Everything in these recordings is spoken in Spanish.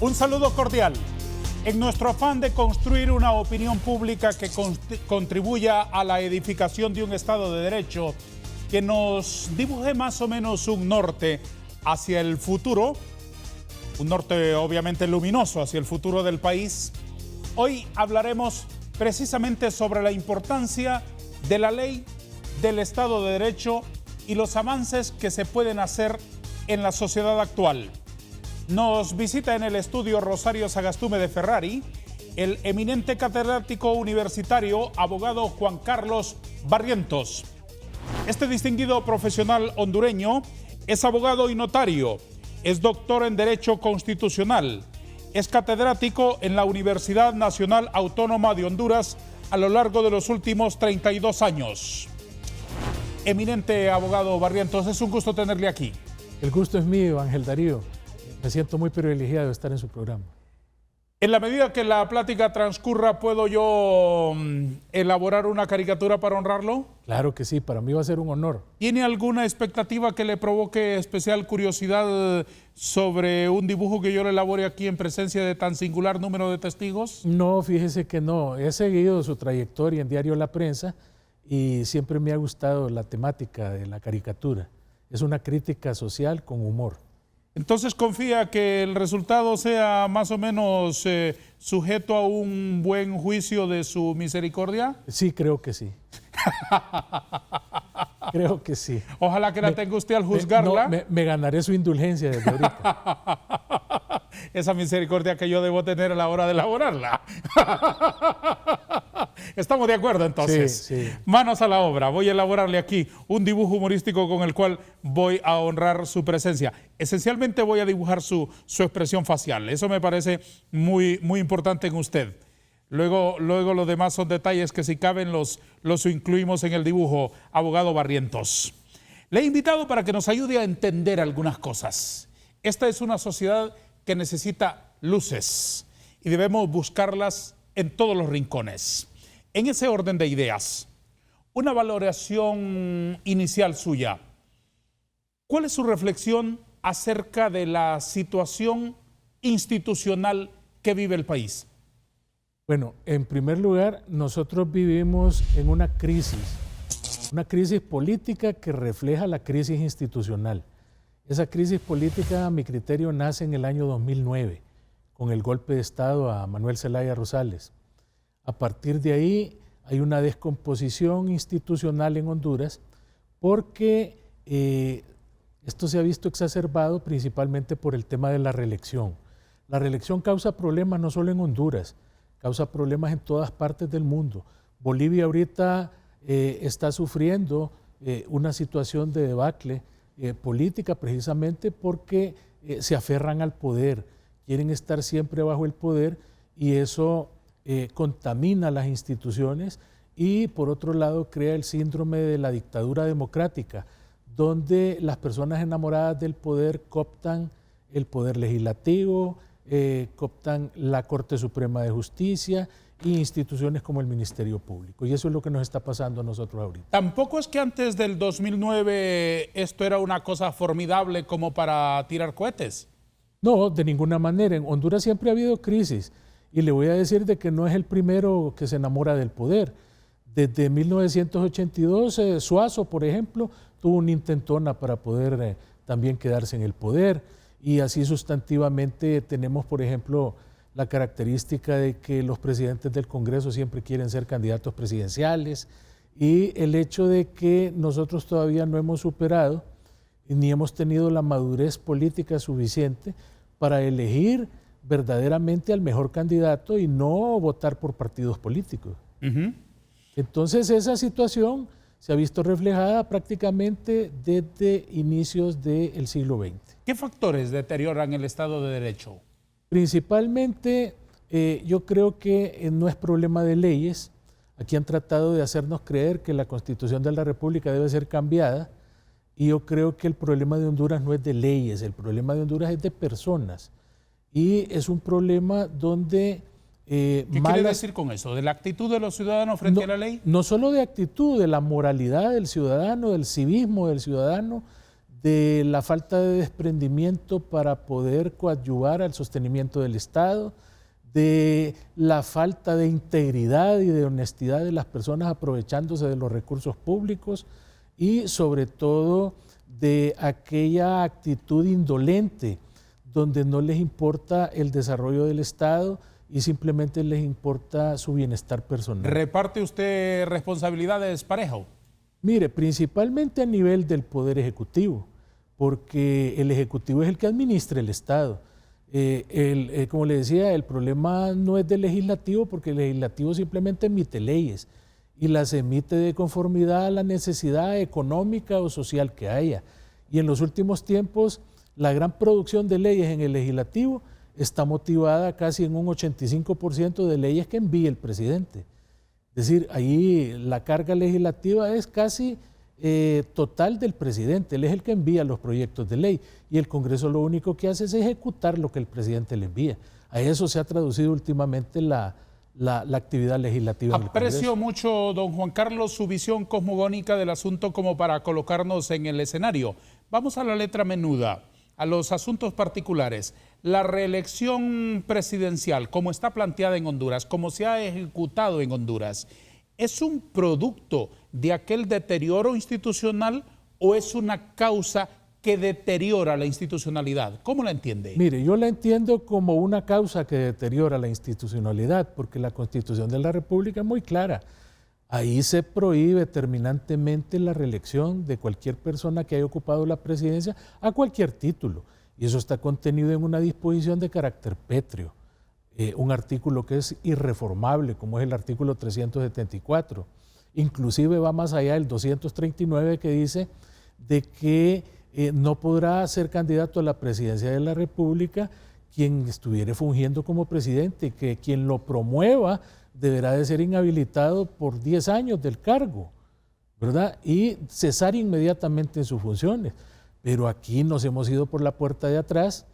Un saludo cordial. En nuestro afán de construir una opinión pública que contribuya a la edificación de un Estado de Derecho, que nos dibuje más o menos un norte hacia el futuro, un norte obviamente luminoso hacia el futuro del país, hoy hablaremos precisamente sobre la importancia de la ley, del Estado de Derecho y los avances que se pueden hacer en la sociedad actual. Nos visita en el estudio Rosario Sagastume de Ferrari el eminente catedrático universitario, abogado Juan Carlos Barrientos. Este distinguido profesional hondureño es abogado y notario, es doctor en Derecho Constitucional, es catedrático en la Universidad Nacional Autónoma de Honduras a lo largo de los últimos 32 años. Eminente abogado Barrientos, es un gusto tenerle aquí. El gusto es mío, Ángel Darío. Me siento muy privilegiado de estar en su programa. En la medida que la plática transcurra, ¿puedo yo elaborar una caricatura para honrarlo? Claro que sí, para mí va a ser un honor. ¿Tiene alguna expectativa que le provoque especial curiosidad sobre un dibujo que yo le elabore aquí en presencia de tan singular número de testigos? No, fíjese que no. He seguido su trayectoria en Diario La Prensa y siempre me ha gustado la temática de la caricatura. Es una crítica social con humor. Entonces, ¿confía que el resultado sea más o menos sujeto a un buen juicio de su misericordia? Sí, creo que sí. Creo que sí. Ojalá que la tenga usted al juzgarla. Me ganaré su indulgencia desde ahorita. Esa misericordia que yo debo tener a la hora de elaborarla. ¿Estamos de acuerdo entonces? Sí, sí. Manos a la obra. Voy a elaborarle aquí un dibujo humorístico con el cual voy a honrar su presencia. Esencialmente voy a dibujar su expresión facial. Eso me parece muy importante en usted. Luego los demás son detalles que si caben los incluimos en el dibujo, abogado Barrientos. Le he invitado para que nos ayude a entender algunas cosas. Esta es una sociedad que necesita luces y debemos buscarlas en todos los rincones. En ese orden de ideas, una valoración inicial suya. ¿Cuál es su reflexión acerca de la situación institucional que vive el país? Bueno, en primer lugar, nosotros vivimos en una crisis política que refleja la crisis institucional. Esa crisis política, a mi criterio, nace en el año 2009, con el golpe de Estado a Manuel Zelaya Rosales. A partir de ahí hay una descomposición institucional en Honduras porque esto se ha visto exacerbado principalmente por el tema de la reelección. La reelección causa problemas no solo en Honduras, causa problemas en todas partes del mundo. Bolivia ahorita está sufriendo una situación de debacle política precisamente porque se aferran al poder, quieren estar siempre bajo el poder y eso contamina las instituciones y por otro lado crea el síndrome de la dictadura democrática, donde las personas enamoradas del poder cooptan el poder legislativo, cooptan la Corte Suprema de Justicia e instituciones como el Ministerio Público. Y eso es lo que nos está pasando a nosotros ahorita. Tampoco es que antes del 2009 esto era una cosa formidable como para tirar cohetes. No, de ninguna manera. En Honduras siempre ha habido crisis. Y le voy a decir de que no es el primero que se enamora del poder. Desde 1982, Suazo, por ejemplo, tuvo una intentona para poder también quedarse en el poder. Y así sustantivamente tenemos, por ejemplo, la característica de que los presidentes del Congreso siempre quieren ser candidatos presidenciales y el hecho de que nosotros todavía no hemos superado ni hemos tenido la madurez política suficiente para elegir verdaderamente al mejor candidato y no votar por partidos políticos. Entonces esa situación se ha visto reflejada prácticamente desde inicios del siglo XX. ¿Qué factores deterioran el Estado de Derecho? Principalmente yo creo que no es problema de leyes. Aquí han tratado de hacernos creer que la Constitución de la República debe ser cambiada y yo creo que el problema de Honduras no es de leyes, el problema de Honduras es de personas. Y es un problema donde... ¿Qué quiere decir con eso? ¿De la actitud de los ciudadanos frente a la ley? No solo de actitud, de la moralidad del ciudadano, del civismo del ciudadano, de la falta de desprendimiento para poder coadyuvar al sostenimiento del Estado, de la falta de integridad y de honestidad de las personas aprovechándose de los recursos públicos y sobre todo de aquella actitud indolente donde no les importa el desarrollo del Estado y simplemente les importa su bienestar personal. ¿Reparte usted responsabilidades parejo? Mire, principalmente a nivel del Poder Ejecutivo, porque el Ejecutivo es el que administra el Estado. Como le decía, el problema no es del Legislativo, porque el Legislativo simplemente emite leyes y las emite de conformidad a la necesidad económica o social que haya. Y en los últimos tiempos, la gran producción de leyes en el Legislativo está motivada casi en un 85% de leyes que envía el presidente. Es decir, ahí la carga legislativa es casi total del presidente. Él es el que envía los proyectos de ley y el Congreso lo único que hace es ejecutar lo que el presidente le envía. A eso se ha traducido últimamente la actividad legislativa. Aprecio mucho, don Juan Carlos, su visión cosmogónica del asunto como para colocarnos en el escenario. Vamos a la letra menuda, a los asuntos particulares. La reelección presidencial, como está planteada en Honduras, como se ha ejecutado en Honduras, ¿es un producto de aquel deterioro institucional o es una causa que deteriora la institucionalidad? ¿Cómo la entiende? Mire, yo la entiendo como una causa que deteriora la institucionalidad, porque la Constitución de la República es muy clara. Ahí se prohíbe terminantemente la reelección de cualquier persona que haya ocupado la presidencia a cualquier título. Y eso está contenido en una disposición de carácter pétreo, un artículo que es irreformable, como es el artículo 374. Inclusive va más allá del 239 que dice de que no podrá ser candidato a la presidencia de la República quien estuviere fungiendo como presidente, que quien lo promueva deberá de ser inhabilitado por 10 años del cargo, ¿verdad? Y cesar inmediatamente en sus funciones. Pero aquí nos hemos ido por la puerta de atrás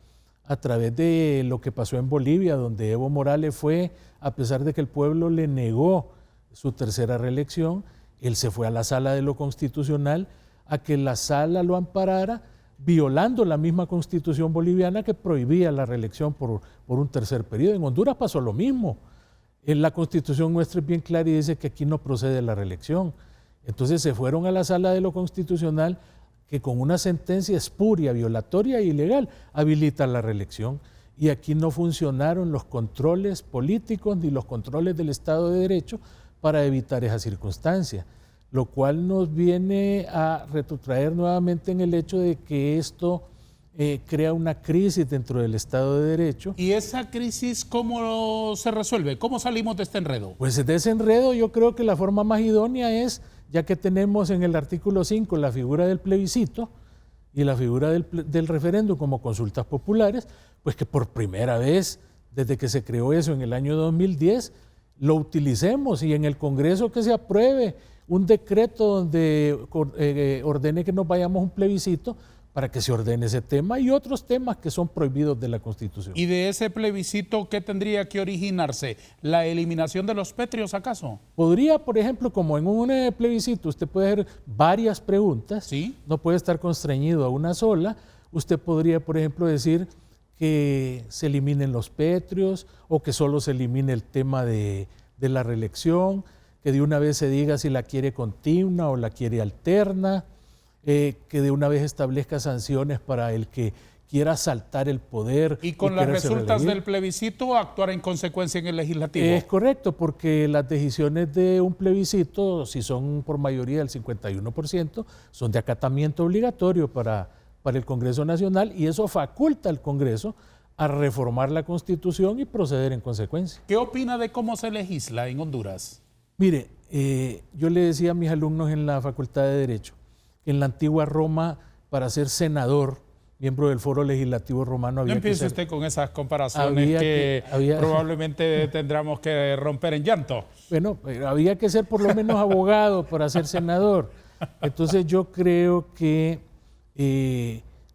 a través de lo que pasó en Bolivia, donde Evo Morales fue, a pesar de que el pueblo le negó su tercera reelección, él se fue a la sala de lo constitucional a que la sala lo amparara, violando la misma constitución boliviana que prohibía la reelección por un tercer periodo. En Honduras pasó lo mismo. En la constitución nuestra es bien clara y dice que aquí no procede la reelección. Entonces se fueron a la sala de lo constitucional que con una sentencia espuria, violatoria e ilegal habilita la reelección. Y aquí no funcionaron los controles políticos ni los controles del Estado de Derecho para evitar esa circunstancia, lo cual nos viene a retrotraer nuevamente en el hecho de que esto crea una crisis dentro del Estado de Derecho. ¿Y esa crisis cómo se resuelve? ¿Cómo salimos de este enredo? Pues de ese enredo yo creo que la forma más idónea es, ya que tenemos en el artículo 5 la figura del plebiscito y la figura del referéndum como consultas populares, pues que por primera vez desde que se creó eso en el año 2010 lo utilicemos y en el Congreso que se apruebe un decreto donde ordene que nos vayamos a un plebiscito para que se ordene ese tema y otros temas que son prohibidos de la Constitución. ¿Y de ese plebiscito qué tendría que originarse? ¿La eliminación de los pétreos acaso? Podría, por ejemplo, como en un plebiscito usted puede hacer varias preguntas, ¿sí? No puede estar constreñido a una sola, usted podría, por ejemplo, decir que se eliminen los pétreos o que solo se elimine el tema de la reelección, que de una vez se diga si la quiere continua o la quiere alterna, que de una vez establezca sanciones para el que quiera saltar el poder. Y con las resultas del plebiscito actuar en consecuencia en el legislativo. Es correcto, porque las decisiones de un plebiscito, si son por mayoría del 51%, son de acatamiento obligatorio para el Congreso Nacional y eso faculta al Congreso a reformar la Constitución y proceder en consecuencia. ¿Qué opina de cómo se legisla en Honduras? Mire, yo le decía a mis alumnos en la Facultad de Derecho, que en la antigua Roma, para ser senador, miembro del Foro Legislativo Romano, había no empiece que ser... usted con esas comparaciones que probablemente tendremos que romper en llanto. Bueno, había que ser por lo menos abogado para ser senador. Entonces yo creo que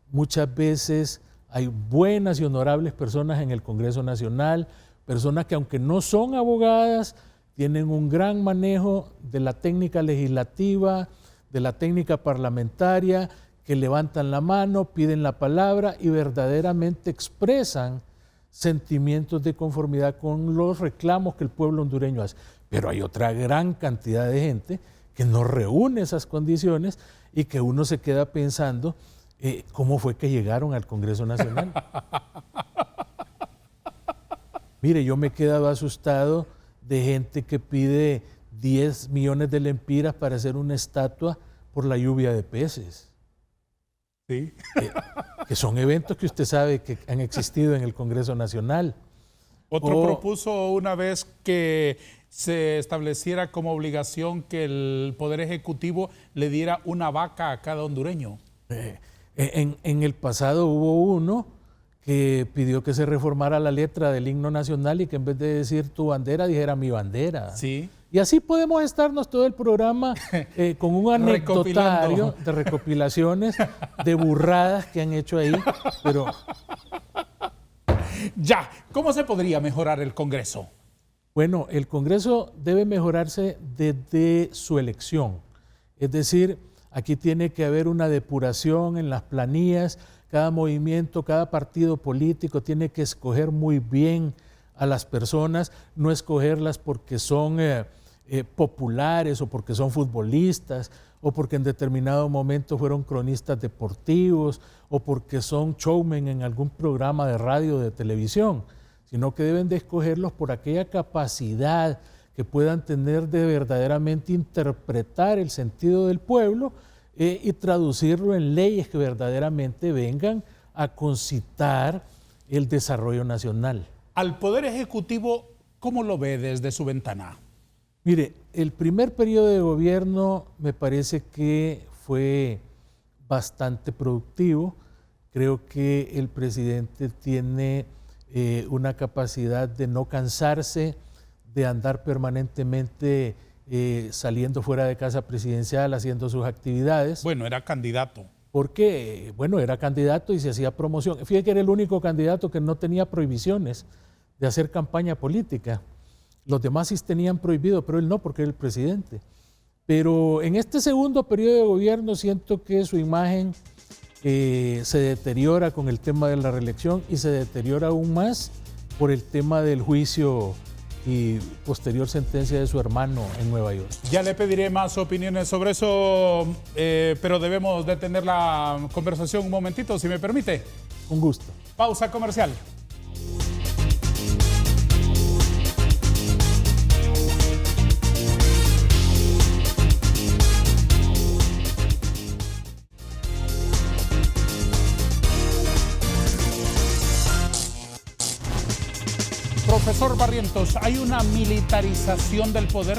muchas veces hay buenas y honorables personas en el Congreso Nacional, personas que aunque no son abogadas, tienen un gran manejo de la técnica legislativa, de la técnica parlamentaria, que levantan la mano, piden la palabra y verdaderamente expresan sentimientos de conformidad con los reclamos que el pueblo hondureño hace. Pero hay otra gran cantidad de gente que no reúne esas condiciones y que uno se queda pensando cómo fue que llegaron al Congreso Nacional. Mire, yo me he quedado asustado de gente que pide 10 millones de lempiras para hacer una estatua por la lluvia de peces. Sí. Que son eventos que usted sabe que han existido en el Congreso Nacional. Otro propuso una vez que se estableciera como obligación que el Poder Ejecutivo le diera una vaca a cada hondureño. En el pasado hubo uno que pidió que se reformara la letra del himno nacional y que en vez de decir tu bandera dijera mi bandera. Sí. Y así podemos estarnos todo el programa con un anecdotario de recopilaciones de burradas que han hecho ahí. Pero ya, ¿cómo se podría mejorar el Congreso? Bueno, el Congreso debe mejorarse desde su elección. Es decir, aquí tiene que haber una depuración en las planillas. Cada movimiento, cada partido político tiene que escoger muy bien a las personas, no escogerlas porque son populares o porque son futbolistas o porque en determinado momento fueron cronistas deportivos o porque son showmen en algún programa de radio o de televisión, sino que deben de escogerlos por aquella capacidad que puedan tener de verdaderamente interpretar el sentido del pueblo y traducirlo en leyes que verdaderamente vengan a concitar el desarrollo nacional. Al Poder Ejecutivo, ¿cómo lo ve desde su ventana? Mire, el primer periodo de gobierno me parece que fue bastante productivo. Creo que el presidente tiene una capacidad de no cansarse, de andar permanentemente saliendo fuera de casa presidencial, haciendo sus actividades. Bueno, era candidato. Porque, bueno, era candidato y se hacía promoción. Fíjate que era el único candidato que no tenía prohibiciones de hacer campaña política. Los demás sí tenían prohibido, pero él no, porque era el presidente. Pero en este segundo periodo de gobierno siento que su imagen se deteriora con el tema de la reelección y se deteriora aún más por el tema del juicio y posterior sentencia de su hermano en Nueva York. Ya le pediré más opiniones sobre eso, pero debemos detener la conversación un momentito, si me permite. Un gusto. Pausa comercial. Profesor Barrientos, ¿hay una militarización del poder?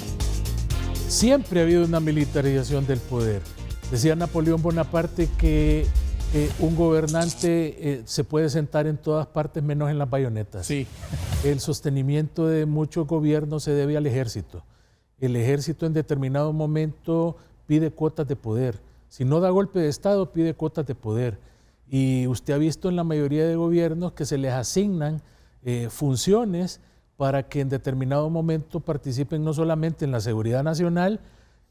Siempre ha habido una militarización del poder. Decía Napoleón Bonaparte que un gobernante se puede sentar en todas partes menos en las bayonetas. Sí. El sostenimiento de muchos gobiernos se debe al ejército. El ejército en determinado momento pide cuotas de poder. Si no da golpe de Estado, pide cuotas de poder. Y usted ha visto en la mayoría de gobiernos que se les asignan funciones para que en determinado momento participen no solamente en la seguridad nacional,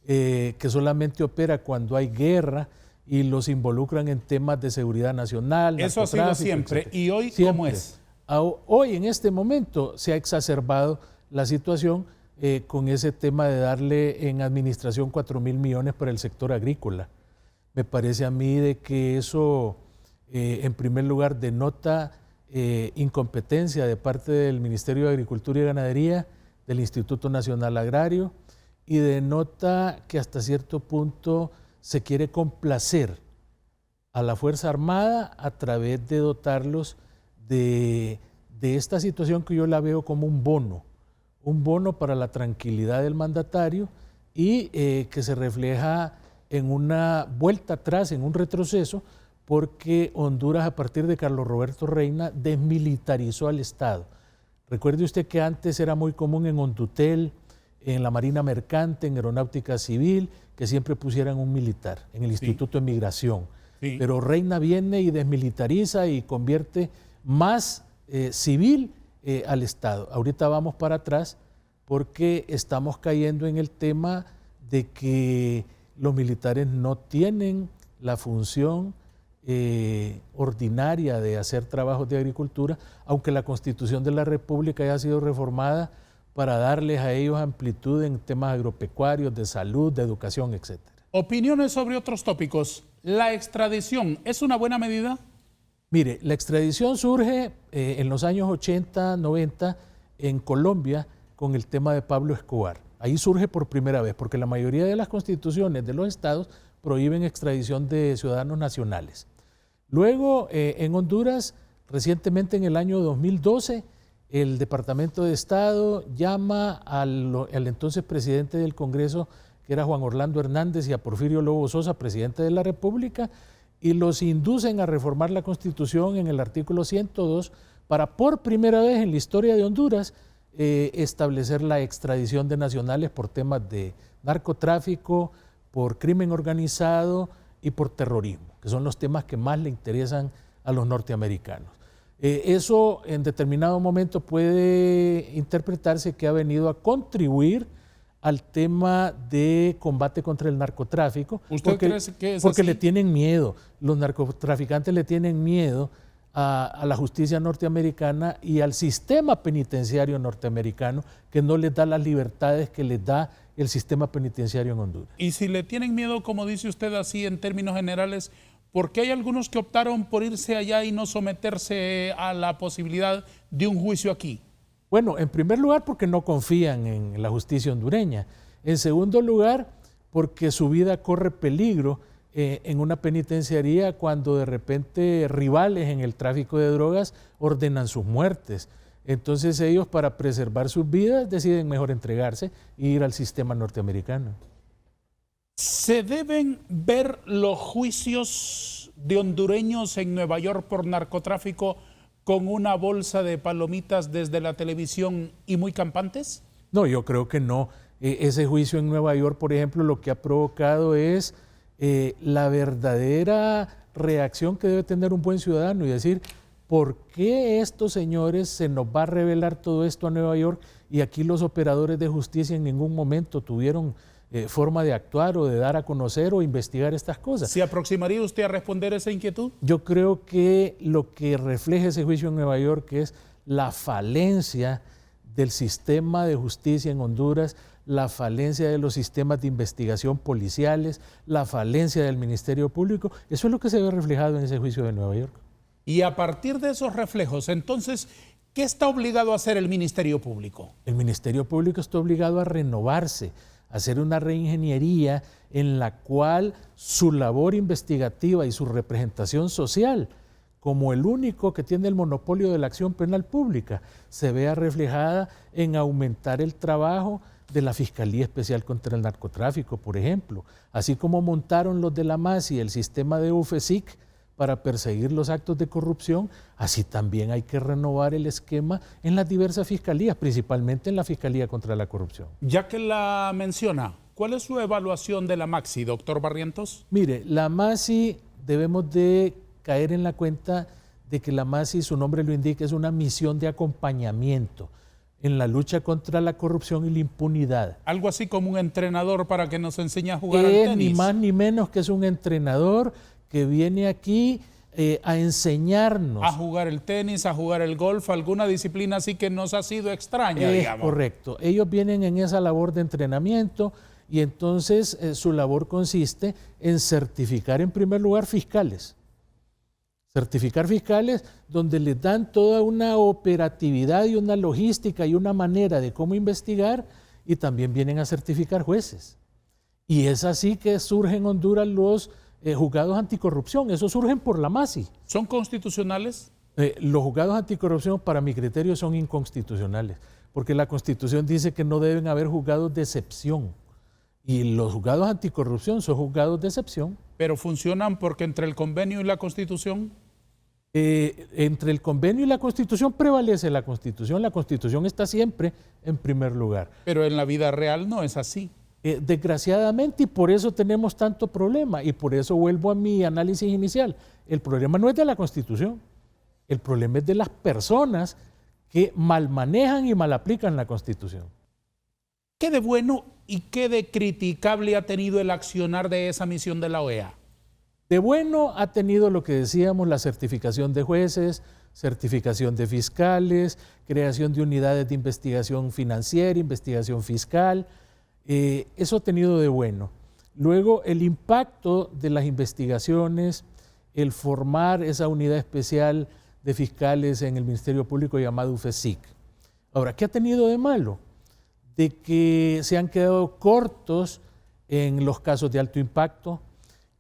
que solamente opera cuando hay guerra y los involucran en temas de seguridad nacional. Eso ha sido siempre. Etcétera. ¿Y hoy siempre. cómo es? Hoy en este momento se ha exacerbado la situación con ese tema de darle en administración 4.000 millones para el sector agrícola. Me parece a mí de que eso en primer lugar denota incompetencia de parte del Ministerio de Agricultura y Ganadería, del Instituto Nacional Agrario, y denota que hasta cierto punto se quiere complacer a la Fuerza Armada a través de dotarlos de esta situación que yo la veo como un bono para la tranquilidad del mandatario y que se refleja en una vuelta atrás, en un retroceso, porque Honduras a partir de Carlos Roberto Reina desmilitarizó al Estado. Recuerde usted que antes era muy común en Hondutel, en la Marina Mercante, en Aeronáutica Civil, que siempre pusieran un militar en el Instituto de Migración. Sí. Pero Reina viene y desmilitariza y convierte más civil al Estado. Ahorita vamos para atrás porque estamos cayendo en el tema de que los militares no tienen la función ordinaria de hacer trabajos de agricultura, aunque la Constitución de la República haya sido reformada para darles a ellos amplitud en temas agropecuarios, de salud, de educación, etc. Opiniones sobre otros tópicos. ¿La extradición es una buena medida? Mire, la extradición surge en los años 80, 90 en Colombia con el tema de Pablo Escobar. Ahí surge por primera vez, porque la mayoría de las constituciones de los estados prohíben extradición de ciudadanos nacionales. Luego, en Honduras, recientemente en el año 2012, el Departamento de Estado llama al entonces presidente del Congreso, que era Juan Orlando Hernández, y a Porfirio Lobo Sosa, presidente de la República, y los inducen a reformar la Constitución en el artículo 102 para por primera vez en la historia de Honduras establecer la extradición de nacionales por temas de narcotráfico, por crimen organizado y por terrorismo, que son los temas que más le interesan a los norteamericanos. Eso en determinado momento puede interpretarse que ha venido a contribuir al tema de combate contra el narcotráfico. ¿Usted cree que es porque así? Le tienen miedo, los narcotraficantes le tienen miedo a la justicia norteamericana y al sistema penitenciario norteamericano, que no les da las libertades que les da el sistema penitenciario en Honduras. Y si le tienen miedo, como dice usted así en términos generales, ¿por qué hay algunos que optaron por irse allá y no someterse a la posibilidad de un juicio aquí? Bueno, en primer lugar porque no confían en la justicia hondureña. En segundo lugar, porque su vida corre peligro en una penitenciaría cuando de repente rivales en el tráfico de drogas ordenan sus muertes. Entonces ellos, para preservar sus vidas, deciden mejor entregarse e ir al sistema norteamericano. ¿Se deben ver los juicios de hondureños en Nueva York por narcotráfico con una bolsa de palomitas desde la televisión y muy campantes? No, yo creo que no. Ese juicio en Nueva York, por ejemplo, lo que ha provocado es la verdadera reacción que debe tener un buen ciudadano y decir, ¿por qué estos señores se nos va a revelar todo esto a Nueva York y aquí los operadores de justicia en ningún momento tuvieron forma de actuar o de dar a conocer o investigar estas cosas? ¿Se aproximaría usted a responder esa inquietud? Yo creo que lo que refleja ese juicio en Nueva York es la falencia del sistema de justicia en Honduras, la falencia de los sistemas de investigación policiales, la falencia del Ministerio Público. Eso es lo que se ve reflejado en ese juicio de Nueva York. Y a partir de esos reflejos, entonces, ¿qué está obligado a hacer el Ministerio Público? El Ministerio Público está obligado a renovarse, a hacer una reingeniería en la cual su labor investigativa y su representación social, como el único que tiene el monopolio de la acción penal pública, se vea reflejada en aumentar el trabajo de la Fiscalía Especial contra el Narcotráfico, por ejemplo, así como montaron los de la MASI el sistema de UFESIC para perseguir los actos de corrupción, así también hay que renovar el esquema en las diversas fiscalías, principalmente en la Fiscalía contra la Corrupción. Ya que la menciona, ¿cuál es su evaluación de la MAXI, doctor Barrientos? Mire, la MASI debemos de caer en la cuenta de que la MASI, su nombre lo indica, es una misión de acompañamiento en la lucha contra la corrupción y la impunidad. Algo así como un entrenador para que nos enseñe a jugar al tenis. Ni más ni menos que es un entrenador que viene aquí a enseñarnos. A jugar el tenis, a jugar el golf, alguna disciplina así que nos ha sido extraña, digamos. Correcto. Ellos vienen en esa labor de entrenamiento y entonces su labor consiste en certificar en primer lugar fiscales. Certificar fiscales donde les dan toda una operatividad y una logística y una manera de cómo investigar, y también vienen a certificar jueces. Y es así que surgen en Honduras los juzgados anticorrupción. Esos surgen por la MASI. ¿Son constitucionales? Los juzgados anticorrupción, para mi criterio, son inconstitucionales, porque la Constitución dice que no deben haber juzgados de excepción. Y los juzgados anticorrupción son juzgados de excepción. ¿Pero funcionan porque entre el convenio y la Constitución? Entre el convenio y la Constitución prevalece la Constitución está siempre en primer lugar. Pero en la vida real no es así. Desgraciadamente, y por eso tenemos tanto problema, y por eso vuelvo a mi análisis inicial. El problema no es de la Constitución, el problema es de las personas que mal manejan y mal aplican la Constitución. ¿Qué de bueno y qué de criticable ha tenido el accionar de esa misión de la OEA? De bueno ha tenido lo que decíamos, la certificación de jueces, certificación de fiscales, creación de unidades de investigación financiera, investigación fiscal. Eso ha tenido de bueno. Luego, el impacto de las investigaciones, el formar esa unidad especial de fiscales en el Ministerio Público llamado UFESIC. Ahora, ¿qué ha tenido de malo? De que se han quedado cortos en los casos de alto impacto,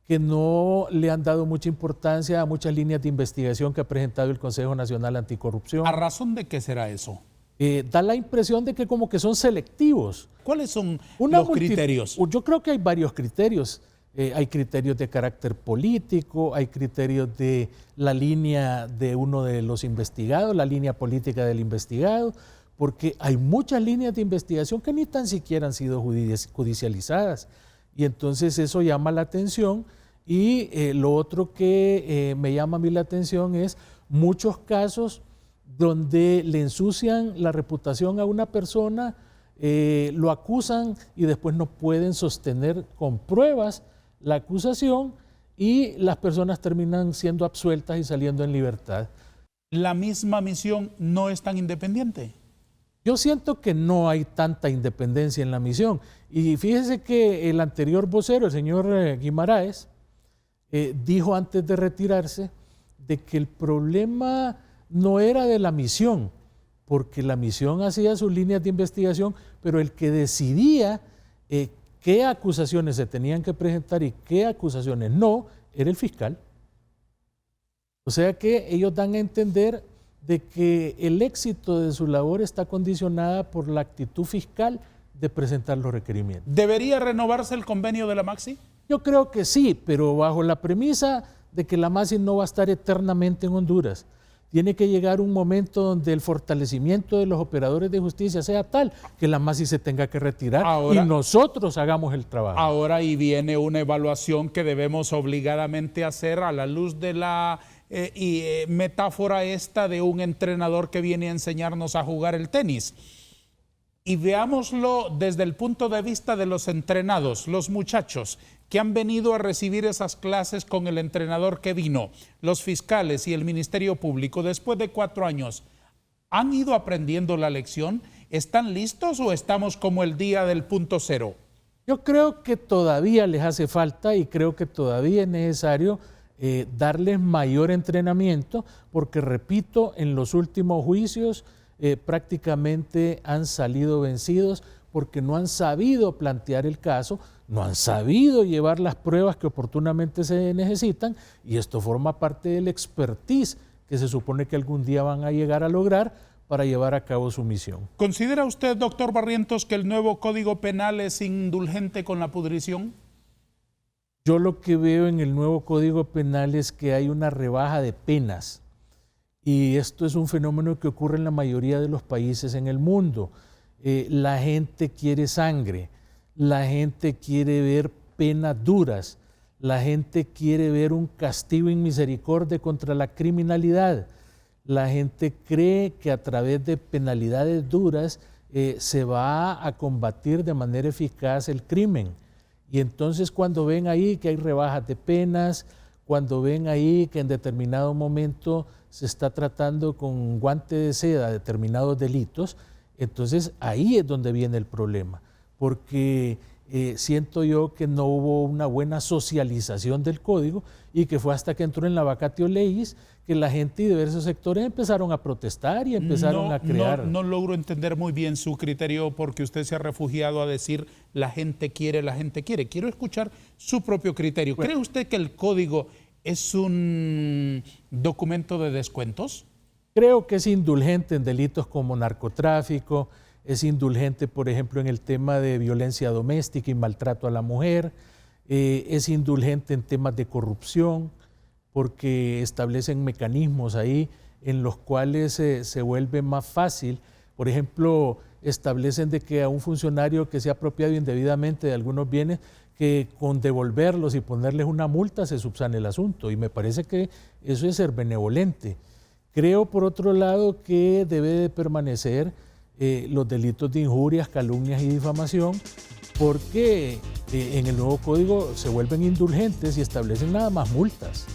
que no le han dado mucha importancia a muchas líneas de investigación que ha presentado el Consejo Nacional Anticorrupción. ¿A razón de qué será eso? Da la impresión de que como que son selectivos. ¿Cuáles son los criterios? Yo creo que hay varios criterios. Hay criterios de carácter político, hay criterios de la línea de uno de los investigados, la línea política del investigado, porque hay muchas líneas de investigación que ni tan siquiera han sido judicializadas. Y entonces eso llama la atención. Y lo otro que me llama a mí la atención es muchos casos donde le ensucian la reputación a una persona, lo acusan y después no pueden sostener con pruebas la acusación y las personas terminan siendo absueltas y saliendo en libertad. ¿La misma misión no es tan independiente? Yo siento que no hay tanta independencia en la misión. Y fíjese que el anterior vocero, el señor Guimaraes, dijo antes de retirarse de que el problema no era de la misión, porque la misión hacía sus líneas de investigación, pero el que decidía qué acusaciones se tenían que presentar y qué acusaciones no, era el fiscal. O sea que ellos dan a entender de que el éxito de su labor está condicionada por la actitud fiscal de presentar los requerimientos. ¿Debería renovarse el convenio de la MAXI? Yo creo que sí, pero bajo la premisa de que la MAXI no va a estar eternamente en Honduras. Tiene que llegar un momento donde el fortalecimiento de los operadores de justicia sea tal que la MAXI se tenga que retirar y nosotros hagamos el trabajo. Ahora ahí viene una evaluación que debemos obligadamente hacer a la luz de la metáfora esta de un entrenador que viene a enseñarnos a jugar el tenis. Y veámoslo desde el punto de vista de los entrenados, los muchachos que han venido a recibir esas clases con el entrenador que vino, los fiscales y el Ministerio Público, después de 4 años, ¿han ido aprendiendo la lección? ¿Están listos o estamos como el día del punto cero? Yo creo que todavía les hace falta y creo que todavía es necesario darles mayor entrenamiento, porque repito, en los últimos juicios prácticamente han salido vencidos porque no han sabido plantear el caso, no han sabido llevar las pruebas que oportunamente se necesitan, y esto forma parte del expertise que se supone que algún día van a llegar a lograr para llevar a cabo su misión. ¿Considera usted, doctor Barrientos, que el nuevo Código Penal es indulgente con la pudrición? Yo lo que veo en el nuevo Código Penal es que hay una rebaja de penas. Y esto es un fenómeno que ocurre en la mayoría de los países en el mundo. La gente quiere sangre, la gente quiere ver penas duras, la gente quiere ver un castigo inmisericordia contra la criminalidad. La gente cree que a través de penalidades duras se va a combatir de manera eficaz el crimen. Y entonces cuando ven ahí que hay rebajas de penas, cuando ven ahí que en determinado momento se está tratando con guante de seda determinados delitos, entonces ahí es donde viene el problema, porque siento yo que no hubo una buena socialización del código y que fue hasta que entró en la vacatio legis que la gente y diversos sectores empezaron a protestar y empezaron a crear. No logro entender muy bien su criterio porque usted se ha refugiado a decir la gente quiere, la gente quiere. Quiero escuchar su propio criterio. Bueno, ¿cree usted que el código es un documento de descuentos? Creo que es indulgente en delitos como narcotráfico, es indulgente, por ejemplo, en el tema de violencia doméstica y maltrato a la mujer, es indulgente en temas de corrupción, porque establecen mecanismos ahí en los cuales se vuelve más fácil. Por ejemplo, establecen de que a un funcionario que se ha apropiado indebidamente de algunos bienes, que con devolverlos y ponerles una multa se subsane el asunto, y me parece que eso es ser benevolente. Creo, por otro lado, que debe de permanecer los delitos de injurias, calumnias y difamación, porque en el nuevo código se vuelven indulgentes y establecen nada más multas.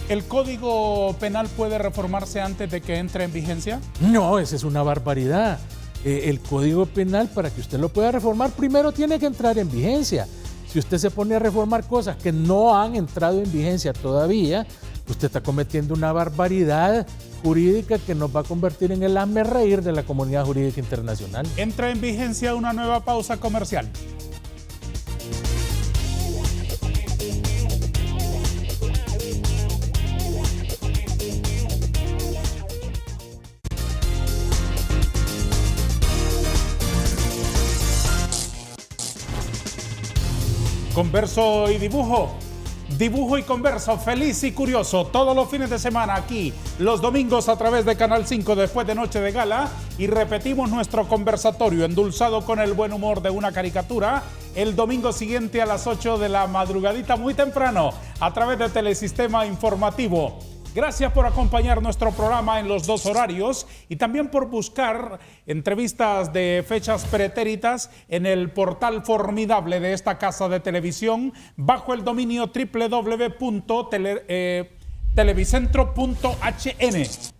¿El Código Penal puede reformarse antes de que entre en vigencia? No, esa es una barbaridad. El Código Penal, para que usted lo pueda reformar, primero tiene que entrar en vigencia. Si usted se pone a reformar cosas que no han entrado en vigencia todavía, usted está cometiendo una barbaridad jurídica que nos va a convertir en el hazmerreír de la comunidad jurídica internacional. Entra en vigencia una nueva pausa comercial. Converso y dibujo. Dibujo y converso, feliz y curioso, todos los fines de semana aquí, los domingos a través de Canal 5 después de Noche de Gala, y repetimos nuestro conversatorio endulzado con el buen humor de una caricatura el domingo siguiente a las 8 de la madrugadita muy temprano a través de Telesistema Informativo. Gracias por acompañar nuestro programa en los dos horarios y también por buscar entrevistas de fechas pretéritas en el portal formidable de esta casa de televisión bajo el dominio www.televicentro.hn.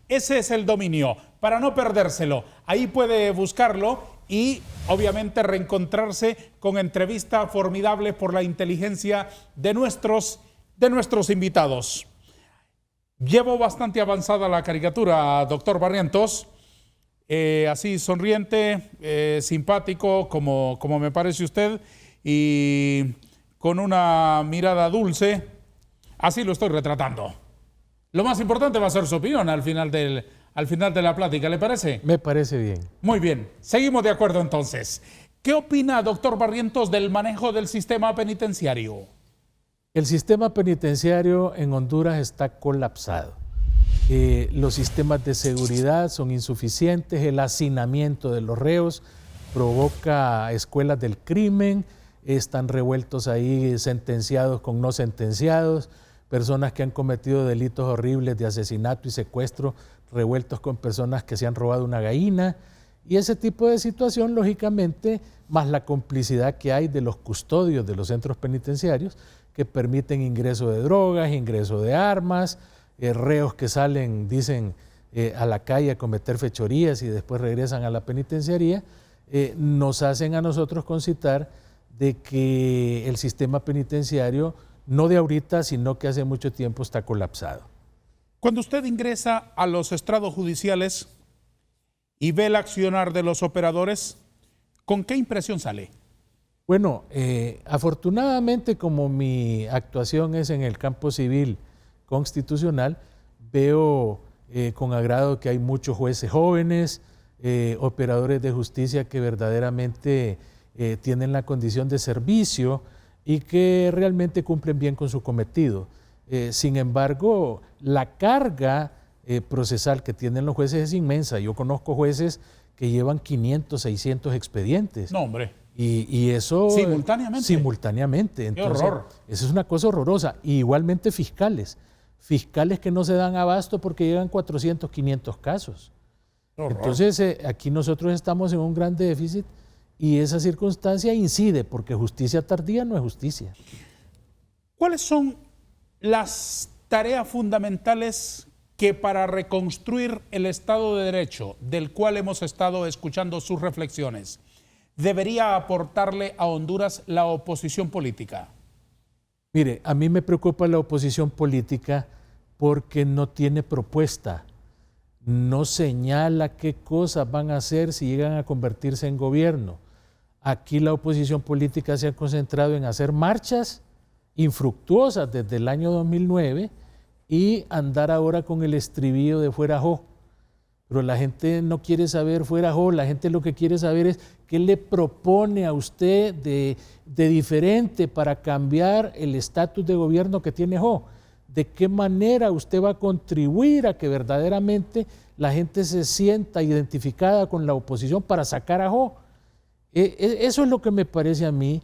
Ese es el dominio, para no perdérselo. Ahí puede buscarlo y obviamente reencontrarse con entrevistas formidables por la inteligencia de nuestros invitados. Llevo bastante avanzada la caricatura, doctor Barrientos, así sonriente, simpático, como me parece usted, y con una mirada dulce, así lo estoy retratando. Lo más importante va a ser su opinión al final de la plática, ¿le parece? Me parece bien. Muy bien, seguimos de acuerdo entonces. ¿Qué opina, doctor Barrientos, del manejo del sistema penitenciario? El sistema penitenciario en Honduras está colapsado. Los sistemas de seguridad son insuficientes, el hacinamiento de los reos provoca escuelas del crimen, están revueltos ahí sentenciados con no sentenciados, personas que han cometido delitos horribles de asesinato y secuestro revueltos con personas que se han robado una gallina, y ese tipo de situación, lógicamente, más la complicidad que hay de los custodios de los centros penitenciarios, que permiten ingreso de drogas, ingreso de armas, reos que salen, dicen, a la calle a cometer fechorías y después regresan a la penitenciaría, nos hacen a nosotros concitar de que el sistema penitenciario, no de ahorita, sino que hace mucho tiempo está colapsado. Cuando usted ingresa a los estrados judiciales y ve el accionar de los operadores, ¿con qué impresión sale? Bueno, afortunadamente, como mi actuación es en el campo civil constitucional, veo con agrado que hay muchos jueces jóvenes, operadores de justicia que verdaderamente tienen la condición de servicio y que realmente cumplen bien con su cometido. Sin embargo, la carga procesal que tienen los jueces es inmensa. Yo conozco jueces que llevan 500, 600 expedientes. No, hombre. Y eso... Simultáneamente. Simultáneamente. Entonces, ¡qué horror! Eso es una cosa horrorosa. Y igualmente fiscales que no se dan abasto porque llegan 400, 500 casos. Entonces, aquí nosotros estamos en un gran déficit y esa circunstancia incide porque justicia tardía no es justicia. ¿Cuáles son las tareas fundamentales que para reconstruir el Estado de Derecho, del cual hemos estado escuchando sus reflexiones, debería aportarle a Honduras la oposición política? Mire, a mí me preocupa la oposición política porque no tiene propuesta, no señala qué cosas van a hacer si llegan a convertirse en gobierno. Aquí la oposición política se ha concentrado en hacer marchas infructuosas desde el año 2009 y andar ahora con el estribillo de fuera jo. Pero la gente no quiere saber fuera jo, la gente lo que quiere saber es qué le propone a usted de diferente para cambiar el estatus de gobierno que tiene jo. De qué manera usted va a contribuir a que verdaderamente la gente se sienta identificada con la oposición para sacar a jo. Eso es lo que me parece a mí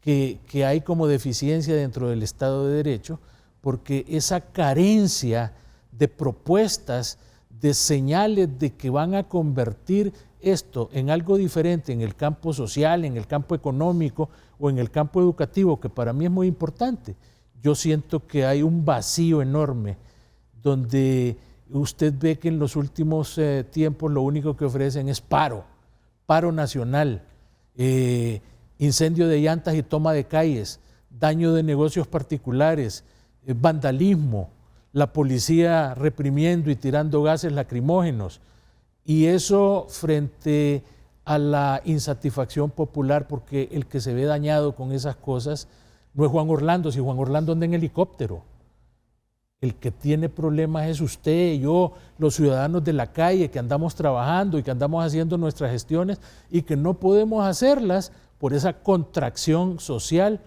que hay como deficiencia dentro del Estado de Derecho, porque esa carencia de propuestas, de señales de que van a convertir esto en algo diferente en el campo social, en el campo económico o en el campo educativo, que para mí es muy importante. Yo siento que hay un vacío enorme donde usted ve que en los últimos tiempos lo único que ofrecen es paro nacional, incendio de llantas y toma de calles, daño de negocios particulares, vandalismo, la policía reprimiendo y tirando gases lacrimógenos. Y eso frente a la insatisfacción popular, porque el que se ve dañado con esas cosas no es Juan Orlando, si Juan Orlando anda en helicóptero. El que tiene problemas es usted, yo, los ciudadanos de la calle que andamos trabajando y que andamos haciendo nuestras gestiones y que no podemos hacerlas por esa contracción social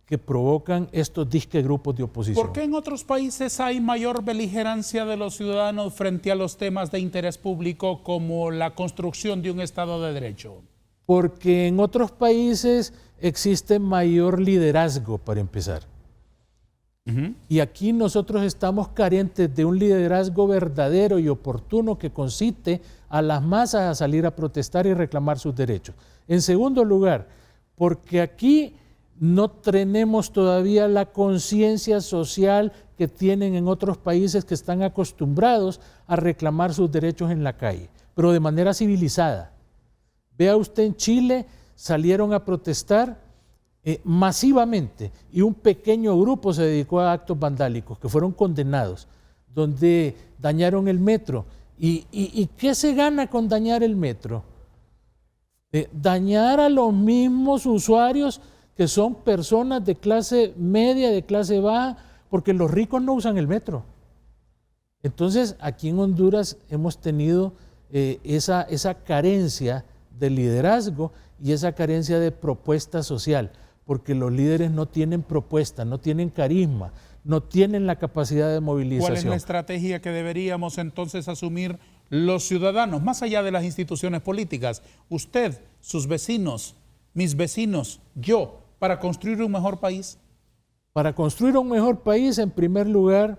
que provocan estos disque grupos de oposición. ¿Por qué en otros países hay mayor beligerancia de los ciudadanos frente a los temas de interés público como la construcción de un Estado de Derecho? Porque en otros países existe mayor liderazgo, para empezar. Y aquí nosotros estamos carentes de un liderazgo verdadero y oportuno que concite a las masas a salir a protestar y reclamar sus derechos. En segundo lugar, porque aquí no tenemos todavía la conciencia social que tienen en otros países que están acostumbrados a reclamar sus derechos en la calle, pero de manera civilizada. Vea usted, en Chile salieron a protestar masivamente y un pequeño grupo se dedicó a actos vandálicos que fueron condenados, donde dañaron el metro. ¿Y qué se gana con dañar el metro? Dañar a los mismos usuarios que son personas de clase media, de clase baja, porque los ricos no usan el metro. Entonces, aquí en Honduras hemos tenido esa carencia de liderazgo y esa carencia de propuesta social, porque los líderes no tienen propuesta, no tienen carisma, no tienen la capacidad de movilización. ¿Cuál es la estrategia que deberíamos entonces asumir los ciudadanos, más allá de las instituciones políticas? Usted, sus vecinos, mis vecinos, yo, para construir un mejor país. Para construir un mejor país, en primer lugar,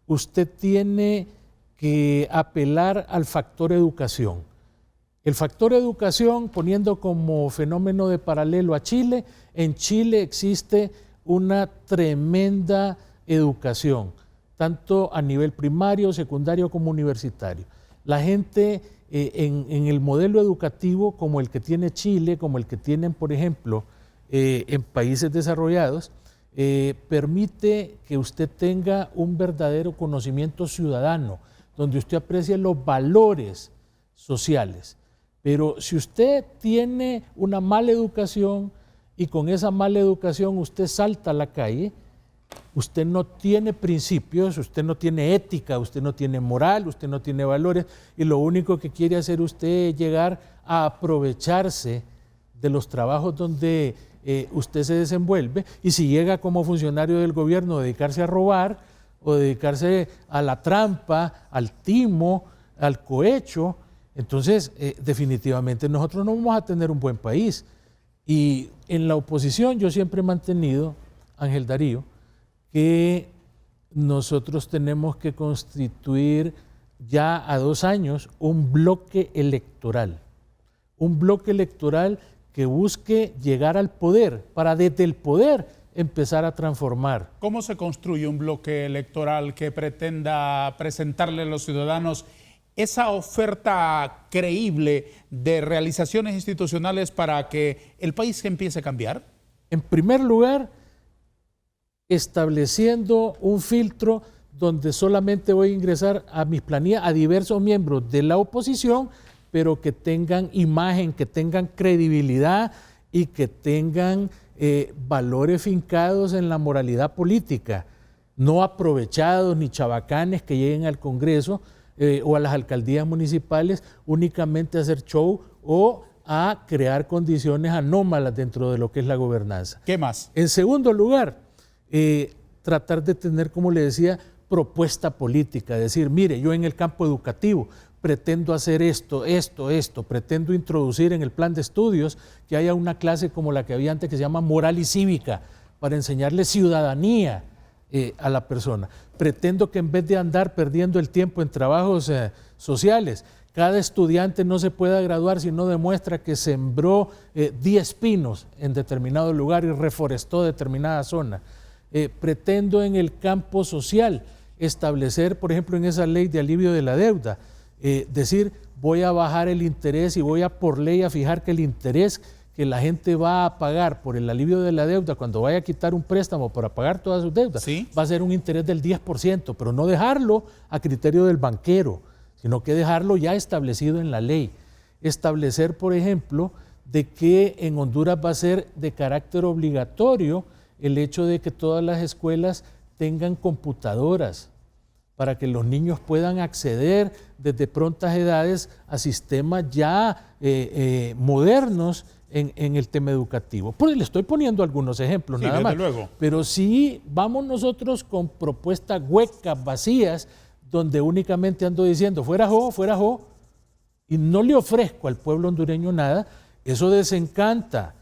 usted tiene que apelar al factor educación. El factor educación, poniendo como fenómeno de paralelo a Chile, en Chile existe una tremenda educación, tanto a nivel primario, secundario como universitario. La gente en el modelo educativo como el que tiene Chile, como el que tienen, por ejemplo, en países desarrollados, permite que usted tenga un verdadero conocimiento ciudadano, donde usted aprecie los valores sociales. Pero si usted tiene una mala educación y con esa mala educación usted salta a la calle, usted no tiene principios, usted no tiene ética, usted no tiene moral, usted no tiene valores, y lo único que quiere hacer usted es llegar a aprovecharse de los trabajos donde usted se desenvuelve, y si llega como funcionario del gobierno a dedicarse a robar o dedicarse a la trampa, al timo, al cohecho, entonces definitivamente nosotros no vamos a tener un buen país. Y en la oposición yo siempre he mantenido, Ángel Darío, que nosotros tenemos que constituir ya a 2 años un bloque electoral que busque llegar al poder, para desde el poder empezar a transformar. ¿Cómo se construye un bloque electoral que pretenda presentarle a los ciudadanos esa oferta creíble de realizaciones institucionales para que el país empiece a cambiar? En primer lugar, estableciendo un filtro donde solamente voy a ingresar a mis planillas a diversos miembros de la oposición, pero que tengan imagen, que tengan credibilidad y que tengan valores fincados en la moralidad política, no aprovechados ni chabacanes que lleguen al Congreso o a las alcaldías municipales únicamente a hacer show o a crear condiciones anómalas dentro de lo que es la gobernanza. ¿Qué más? En segundo lugar, tratar de tener, como le decía, propuesta política, decir, mire, yo en el campo educativo pretendo hacer esto, pretendo introducir en el plan de estudios que haya una clase como la que había antes que se llama moral y cívica, para enseñarle ciudadanía a la persona. pretendo que en vez de andar perdiendo el tiempo en trabajos sociales, cada estudiante no se pueda graduar si no demuestra que sembró 10 pinos en determinado lugar y reforestó determinada zona. Pretendo en el campo social establecer, por ejemplo, en esa ley de alivio de la deuda, decir, voy a bajar el interés y voy a por ley a fijar que el interés que la gente va a pagar por el alivio de la deuda cuando vaya a quitar un préstamo para pagar todas sus deudas, ¿sí?, va a ser un interés del 10%, pero no dejarlo a criterio del banquero, sino que dejarlo ya establecido en la ley. Establecer, por ejemplo, de que en Honduras va a ser de carácter obligatorio el hecho de que todas las escuelas tengan computadoras para que los niños puedan acceder desde prontas edades a sistemas ya modernos en el tema educativo. Pues le estoy poniendo algunos ejemplos, sí, nada más. Luego. Pero sí vamos nosotros con propuestas huecas, vacías, donde únicamente ando diciendo fuera jo, y no le ofrezco al pueblo hondureño nada, eso desencanta.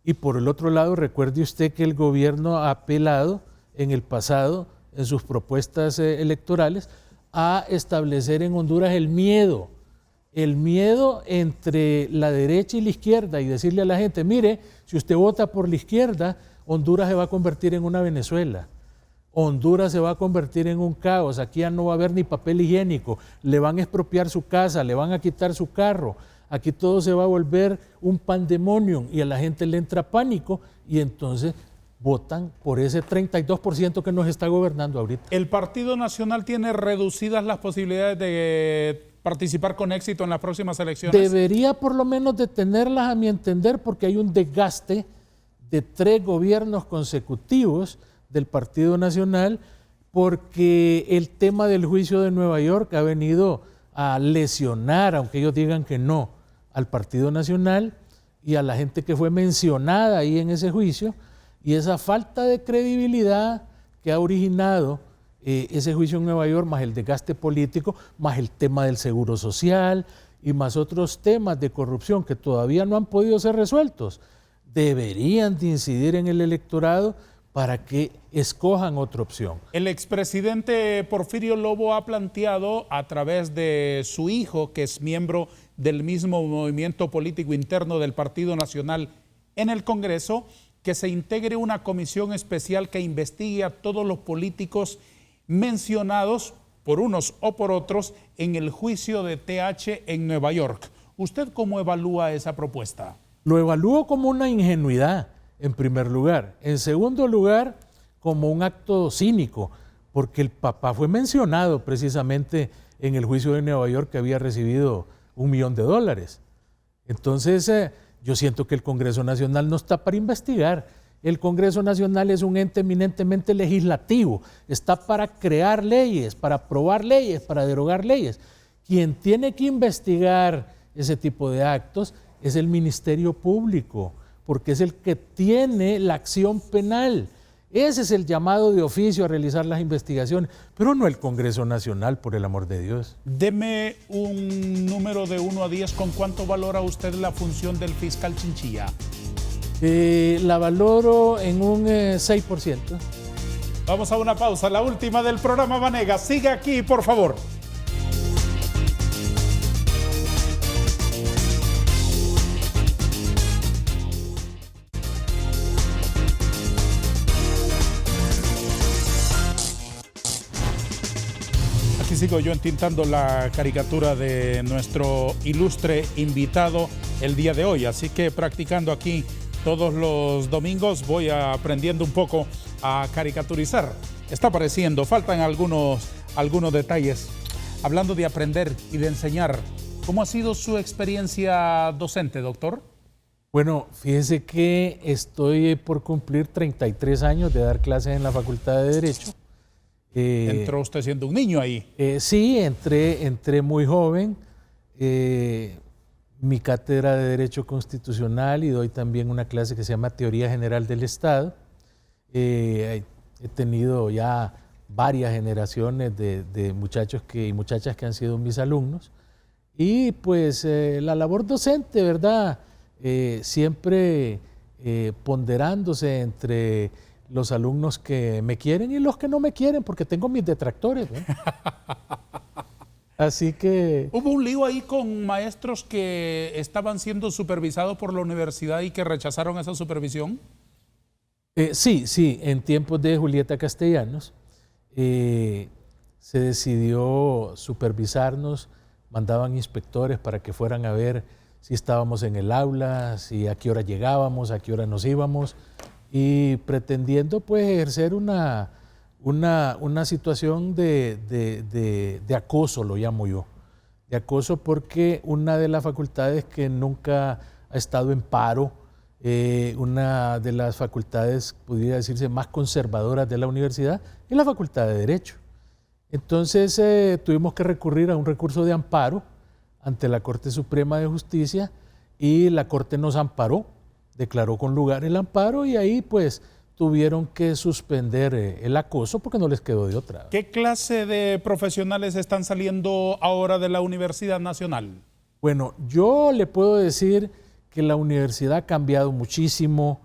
Y por el otro lado, recuerde usted que el gobierno ha apelado en el pasado, en sus propuestas electorales, a establecer en Honduras el miedo entre la derecha y la izquierda, y decirle a la gente, mire, si usted vota por la izquierda, Honduras se va a convertir en una Venezuela. Honduras se va a convertir en un caos, aquí ya no va a haber ni papel higiénico, le van a expropiar su casa, le van a quitar su carro, aquí todo se va a volver un pandemonium y a la gente le entra pánico y entonces votan por ese 32% que nos está gobernando ahorita. ¿El Partido Nacional tiene reducidas las posibilidades de participar con éxito en las próximas elecciones? Debería por lo menos de tenerlas, a mi entender, porque hay un desgaste de 3 gobiernos consecutivos del Partido Nacional, porque el tema del juicio de Nueva York ha venido a lesionar, aunque ellos digan que no, al Partido Nacional y a la gente que fue mencionada ahí en ese juicio, y esa falta de credibilidad que ha originado ese juicio en Nueva York, más el desgaste político, más el tema del seguro social y más otros temas de corrupción que todavía no han podido ser resueltos, deberían de incidir en el electorado para que escojan otra opción. El expresidente Porfirio Lobo ha planteado a través de su hijo, que es miembro del mismo movimiento político interno del Partido Nacional en el Congreso, que se integre una comisión especial que investigue a todos los políticos mencionados por unos o por otros en el juicio de TH en Nueva York. ¿Usted cómo evalúa esa propuesta? Lo evalúo como una ingenuidad, en primer lugar. En segundo lugar, como un acto cínico, porque el papá fue mencionado precisamente en el juicio de Nueva York, que había recibido $1 millón. Entonces, yo siento que el Congreso Nacional no está para investigar. El Congreso Nacional es un ente eminentemente legislativo, está para crear leyes, para aprobar leyes, para derogar leyes. Quien tiene que investigar ese tipo de actos es el Ministerio Público, porque es el que tiene la acción penal. Ese es el llamado de oficio a realizar las investigaciones, pero no el Congreso Nacional, por el amor de Dios. Deme un número de 1 a 10, ¿con cuánto valora usted la función del fiscal Chinchilla? La valoro en un 6%. Vamos a una pausa, la última del programa Vanegas. Siga aquí, por favor. Aquí sigo yo entintando la caricatura de nuestro ilustre invitado el día de hoy, así que practicando aquí todos los domingos voy aprendiendo un poco a caricaturizar. Está apareciendo, faltan algunos detalles. Hablando de aprender y de enseñar, ¿cómo ha sido su experiencia docente, doctor? Bueno, fíjese que estoy por cumplir 33 años de dar clases en la Facultad de Derecho. ¿Entró usted siendo un niño ahí? Sí, entré muy joven. Mi cátedra de Derecho Constitucional y doy también una clase que se llama Teoría General del Estado. He tenido ya varias generaciones de muchachos y muchachas que han sido mis alumnos. Y pues la labor docente, ¿verdad? Siempre ponderándose entre los alumnos que me quieren y los que no me quieren, porque tengo mis detractores, ¿no? Así que... ¿Hubo un lío ahí con maestros que estaban siendo supervisados por la universidad y que rechazaron esa supervisión? Sí, en tiempos de Julieta Castellanos se decidió supervisarnos, mandaban inspectores para que fueran a ver si estábamos en el aula, si a qué hora llegábamos, a qué hora nos íbamos, y pretendiendo pues ejercer una situación de acoso, lo llamo yo, de acoso, porque una de las facultades que nunca ha estado en paro, una de las facultades, pudiera decirse, más conservadoras de la universidad, es la Facultad de Derecho. Entonces tuvimos que recurrir a un recurso de amparo ante la Corte Suprema de Justicia y la Corte nos amparó, declaró con lugar el amparo y ahí pues tuvieron que suspender el acoso porque no les quedó de otra. ¿Qué clase de profesionales están saliendo ahora de la Universidad Nacional? Bueno, yo le puedo decir que la universidad ha cambiado muchísimo.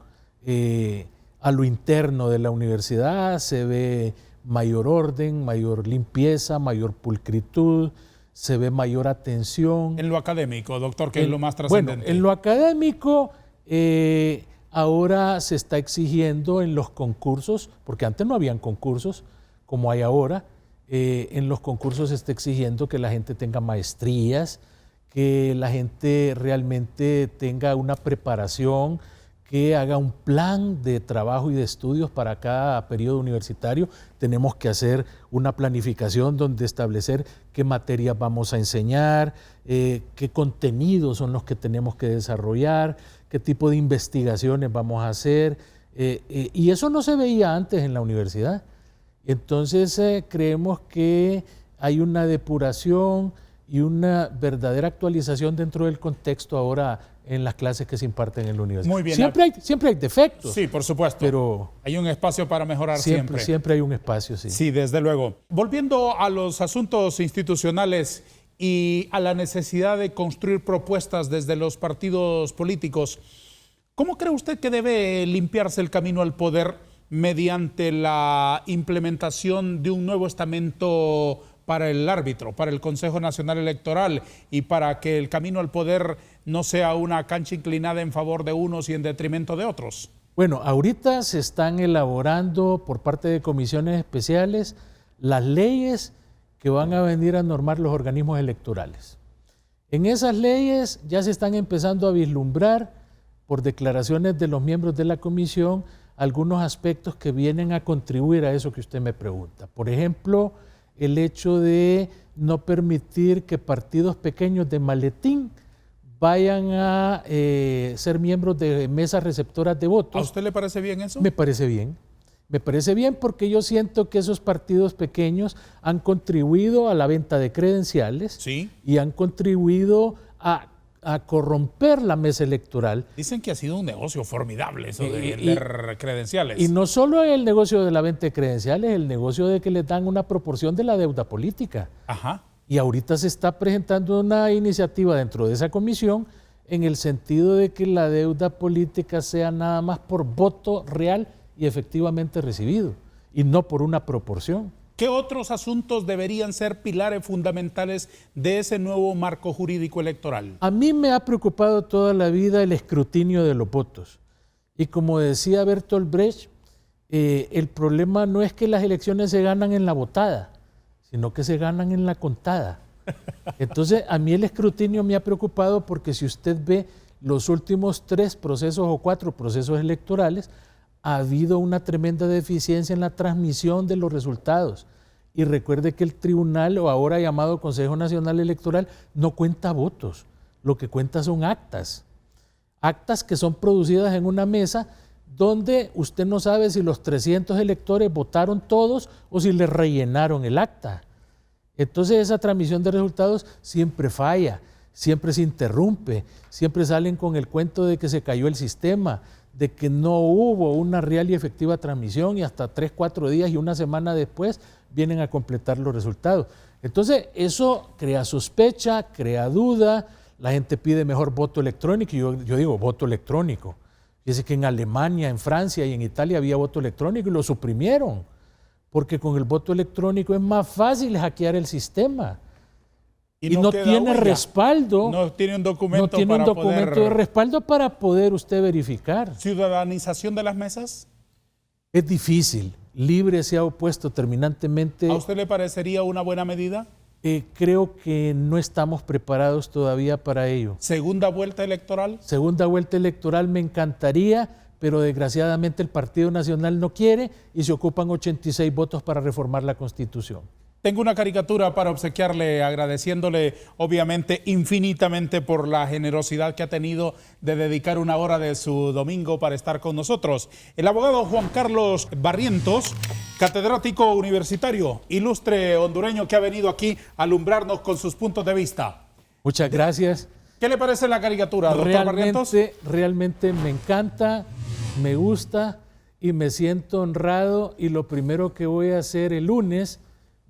A lo interno de la universidad se ve mayor orden, mayor limpieza, mayor pulcritud, se ve mayor atención. En lo académico, doctor, que es lo más trascendente. Bueno, en lo académico ahora se está exigiendo en los concursos, porque antes no habían concursos como hay ahora, en los concursos se está exigiendo que la gente tenga maestrías, que la gente realmente tenga una preparación, que haga un plan de trabajo y de estudios para cada periodo universitario. Tenemos que hacer una planificación donde establecer qué materias vamos a enseñar, qué contenidos son los que tenemos que desarrollar, qué tipo de investigaciones vamos a hacer. Y eso no se veía antes en la universidad. Entonces creemos que hay una depuración y una verdadera actualización dentro del contexto ahora en las clases que se imparten en la universidad. Muy bien. Siempre hay defectos. Sí, por supuesto. Pero hay un espacio para mejorar siempre. Siempre hay un espacio, sí. Sí, desde luego. Volviendo a los asuntos institucionales y a la necesidad de construir propuestas desde los partidos políticos, ¿cómo cree usted que debe limpiarse el camino al poder mediante la implementación de un nuevo estamento para el árbitro, para el Consejo Nacional Electoral y para que el camino al poder no sea una cancha inclinada en favor de unos y en detrimento de otros? Bueno, ahorita se están elaborando por parte de comisiones especiales las leyes que van a venir a normar los organismos electorales. En esas leyes ya se están empezando a vislumbrar, por declaraciones de los miembros de la comisión, algunos aspectos que vienen a contribuir a eso que usted me pregunta. Por ejemplo, el hecho de no permitir que partidos pequeños de maletín vayan a ser miembros de mesas receptoras de votos. ¿A usted le parece bien eso? Me parece bien. Me parece bien porque yo siento que esos partidos pequeños han contribuido a la venta de credenciales. Sí. Y han contribuido a corromper la mesa electoral. Dicen que ha sido un negocio formidable eso de vender credenciales. Y no solo el negocio de la venta de credenciales, el negocio de que les dan una proporción de la deuda política. Ajá. Y ahorita se está presentando una iniciativa dentro de esa comisión en el sentido de que la deuda política sea nada más por voto real y efectivamente recibido, y no por una proporción. ¿Qué otros asuntos deberían ser pilares fundamentales de ese nuevo marco jurídico electoral? A mí me ha preocupado toda la vida el escrutinio de los votos. Y como decía Bertolt Brecht, el problema no es que las elecciones se ganan en la votada, sino que se ganan en la contada. Entonces, a mí el escrutinio me ha preocupado porque si usted ve los últimos 3 procesos o 4 procesos electorales, ha habido una tremenda deficiencia en la transmisión de los resultados. Y recuerde que el tribunal, o ahora llamado Consejo Nacional Electoral, no cuenta votos, lo que cuenta son actas. Actas que son producidas en una mesa donde usted no sabe si los 300 electores votaron todos o si les rellenaron el acta. Entonces esa transmisión de resultados siempre falla, siempre se interrumpe, siempre salen con el cuento de que se cayó el sistema, de que no hubo una real y efectiva transmisión y hasta 3, 4 días y una semana después vienen a completar los resultados. Entonces eso crea sospecha, crea duda, la gente pide mejor voto electrónico y yo digo voto electrónico, Fíjese que en Alemania, en Francia y en Italia había voto electrónico y lo suprimieron, porque con el voto electrónico es más fácil hackear el sistema. Y no tiene respaldo. No tiene un documento, no tiene un documento de respaldo para poder usted verificar. ¿Ciudadanización de las mesas? Es difícil. Libre se ha opuesto terminantemente. ¿A usted le parecería una buena medida? Creo que no estamos preparados todavía para ello. ¿Segunda vuelta electoral? Segunda vuelta electoral me encantaría, pero desgraciadamente el Partido Nacional no quiere y se ocupan 86 votos para reformar la Constitución. Tengo una caricatura para obsequiarle, agradeciéndole obviamente infinitamente por la generosidad que ha tenido de dedicar una hora de su domingo para estar con nosotros. El abogado Juan Carlos Barrientos, catedrático universitario, ilustre hondureño que ha venido aquí a alumbrarnos con sus puntos de vista. Muchas gracias. ¿Qué le parece la caricatura, doctor Barrientos? Realmente me encanta, me gusta y me siento honrado, y lo primero que voy a hacer el lunes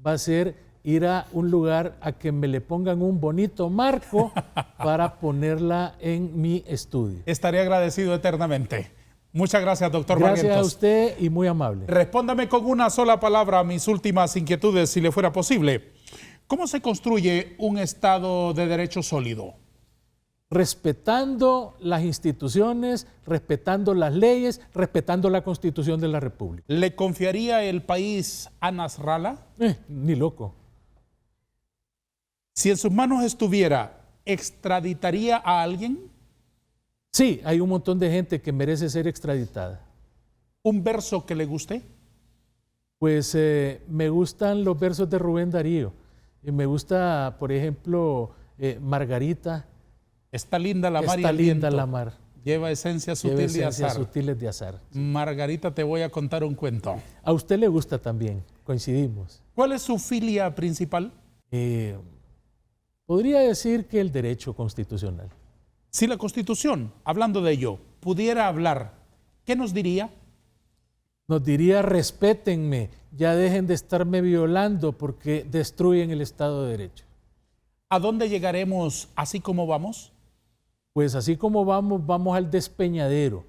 va a ser ir a un lugar a que me le pongan un bonito marco para ponerla en mi estudio. Estaré agradecido eternamente. Muchas gracias, doctor Barrientos. Gracias a usted y muy amable. Respóndame con una sola palabra a mis últimas inquietudes, si le fuera posible. ¿Cómo se construye un Estado de Derecho sólido? Respetando las instituciones, respetando las leyes, respetando la Constitución de la República. ¿Le confiaría el país a Nasrallah? Ni loco. Si en sus manos estuviera, ¿extraditaría a alguien? Sí, hay un montón de gente que merece ser extraditada. ¿Un verso que le guste? Pues me gustan los versos de Rubén Darío. Y me gusta, por ejemplo, Margarita. Está linda la mar y el Está linda viento. La mar. Lleva esencias sutiles de azar. Sutiles de azar. Margarita, te voy a contar un cuento. A usted le gusta también, coincidimos. ¿Cuál es su filia principal? Podría decir que el derecho constitucional. Si la Constitución, hablando de ello, pudiera hablar, ¿qué nos diría? Nos diría: respétenme, ya dejen de estarme violando porque destruyen el Estado de Derecho. ¿A dónde llegaremos así como vamos? Pues así como vamos, vamos al despeñadero,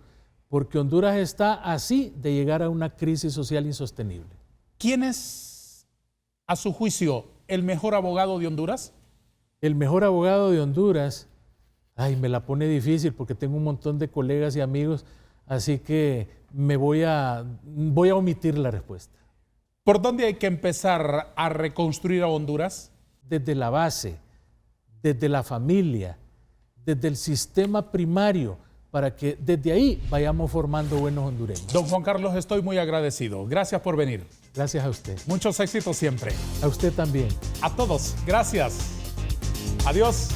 porque Honduras está así de llegar a una crisis social insostenible. ¿Quién es, a su juicio, el mejor abogado de Honduras? El mejor abogado de Honduras, me la pone difícil porque tengo un montón de colegas y amigos, así que voy a omitir la respuesta. ¿Por dónde hay que empezar a reconstruir a Honduras? Desde la base, desde la familia, desde el sistema primario, para que desde ahí vayamos formando buenos hondureños. Don Juan Carlos, estoy muy agradecido. Gracias por venir. Gracias a usted. Muchos éxitos siempre. A usted también. A todos, gracias. Adiós.